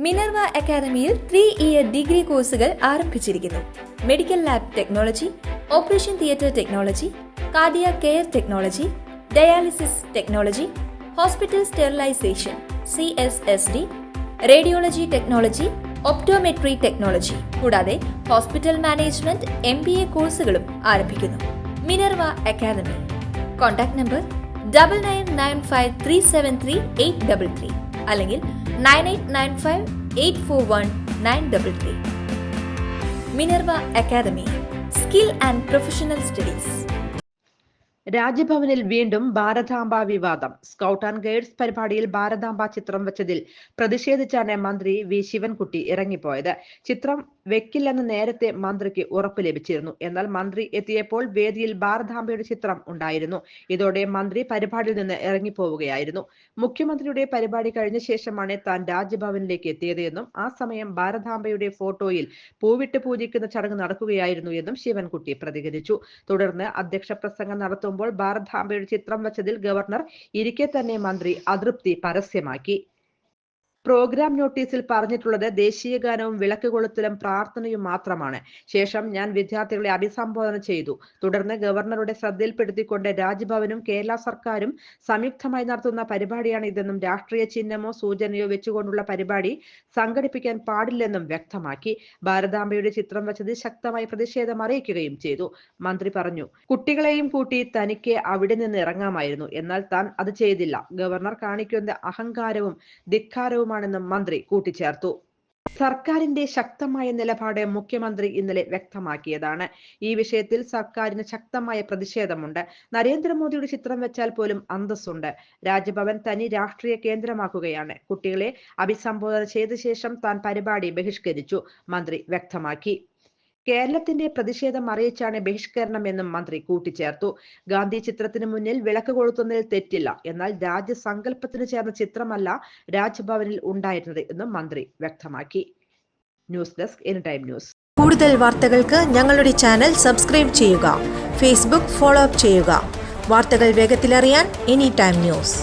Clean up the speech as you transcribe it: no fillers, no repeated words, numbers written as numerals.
Minerva അക്കാദമിയിൽ 3-ഇയർ degree കോഴ്സുകൾ ആരംഭിച്ചിരിക്കുന്നു. Medical lab technology, operation theatre technology, cardiac care technology, dialysis technology, hospital sterilisation (CSSD), radiology technology, optometry technology കൂടാതെ hospital management MBA കോഴ്സുകളും ആരംഭിക്കുന്നു. Minerva academy. Contact number 9995373833 അല്ലെങ്കിൽ 9895841933. Minerva academy, skill and professional studies. രാജ്ഭവനിൽ വീണ്ടും ഭാരതാംബ വിവാദം. Scout and guides പരിപാടിയിൽ ഭാരതാംബ ചിത്രം വെച്ചതിൽ പ്രതിഷേധിച്ചാണ് മന്ത്രി വി ശിവൻകുട്ടി ഇറങ്ങിപ്പോയത്. ചിത്രം വെക്കില്ലെന്ന് നേരത്തെ മന്ത്രിക്ക് ഉറപ്പ് ലഭിച്ചിരുന്നു. എന്നാൽ മന്ത്രി എത്തിയപ്പോൾ വേദിയിൽ ഭാരതാംബയുടെ ചിത്രം ഉണ്ടായിരുന്നു. ഇതോടെ മന്ത്രി പരിപാടിയിൽ നിന്ന് ഇറങ്ങിപ്പോവുകയായിരുന്നു. മുഖ്യമന്ത്രിയുടെ പരിപാടി കഴിഞ്ഞ ശേഷമാണ് താൻ രാജ്ഭവനിലേക്ക് എത്തിയത് എന്നും ആ സമയം ഭാരതാംബയുടെ ഫോട്ടോയിൽ പൂവിട്ട് പൂജിക്കുന്ന ചടങ്ങ് നടക്കുകയായിരുന്നു എന്നും ശിവൻകുട്ടി പ്രതികരിച്ചു. തുടർന്ന് അധ്യക്ഷ പ്രസംഗം നടത്തുമ്പോൾ ഭാരതാംബയുടെ ചിത്രം വച്ചതിൽ ഗവർണർ ഇരിക്കെ തന്നെ മന്ത്രി അതൃപ്തി പരസ്യമാക്കി. പ്രോഗ്രാം നോട്ടീസിൽ പറഞ്ഞിട്ടുള്ളത് ദേശീയ ഗാനവും വിളക്ക് കൊളുത്തലും പ്രാർത്ഥനയും മാത്രമാണ്. ശേഷം ഞാൻ വിദ്യാർത്ഥികളെ അഭിസംബോധന ചെയ്തു. തുടർന്ന് ഗവർണറുടെ ശ്രദ്ധയിൽപ്പെടുത്തിക്കൊണ്ട് രാജ്ഭവനും കേരള സർക്കാരും സംയുക്തമായി നടത്തുന്ന പരിപാടിയാണ് ഇതെന്നും രാഷ്ട്രീയ ചിഹ്നമോ സൂചനയോ വെച്ചുകൊണ്ടുള്ള പരിപാടി സംഘടിപ്പിക്കാൻ പാടില്ലെന്നും വ്യക്തമാക്കി. ഭാരതാംബയുടെ ചിത്രം വച്ചത് ശക്തമായി പ്രതിഷേധം അറിയിക്കുകയും ചെയ്തു. മന്ത്രി പറഞ്ഞു, കുട്ടികളെയും കൂട്ടി തനിക്ക് അവിടെ നിന്ന് ഇറങ്ങാമായിരുന്നു. എന്നാൽ താൻ അത് ചെയ്തില്ല. ഗവർണർ കാണിക്കുന്ന അഹങ്കാരവും ധിക്കാരവും ണെന്നും മന്ത്രി കൂട്ടിച്ചേർത്തു. സർക്കാരിന്റെ ശക്തമായ നിലപാട് മുഖ്യമന്ത്രി ഇന്നലെ വ്യക്തമാക്കിയതാണ്. ഈ വിഷയത്തിൽ സർക്കാരിന് ശക്തമായ പ്രതിഷേധമുണ്ട്. നരേന്ദ്രമോദിയുടെ ചിത്രം വെച്ചാൽ പോലും അന്തസ്സുണ്ട്. രാജ്ഭവൻ തനി രാഷ്ട്രീയ കേന്ദ്രമാക്കുകയാണ്. കുട്ടികളെ അഭിസംബോധന ചെയ്ത ശേഷം താൻ പരിപാടി ബഹിഷ്കരിച്ചു, മന്ത്രി വ്യക്തമാക്കി. കേരളത്തിന്റെ പ്രതിഷേധം അറിയിച്ചാണ് ബഹിഷ്കരണം എന്നും മന്ത്രി കൂട്ടിച്ചേർത്തു. ഗാന്ധി ചിത്രത്തിന് മുന്നിൽ വിളക്ക് കൊളുത്തുന്നതിൽ തെറ്റില്ല. എന്നാൽ രാജ്യസങ്കല്പത്തിന് ചേർന്ന ചിത്രമല്ല രാജ്ഭവനിൽ ഉണ്ടായിരുന്നത് എന്നും മന്ത്രി വ്യക്തമാക്കി. News desk anytime news. കൂടുതൽ വാർത്തകൾക്ക് ഞങ്ങളുടെ ചാനൽ സബ്സ്ക്രൈബ് ചെയ്യുക. ഫേസ്ബുക്ക് ഫോളോ അപ്പ് ചെയ്യുക. വാർത്തകൾ വേഗത്തിലറിയാൻ എനിടൈം ന്യൂസ്.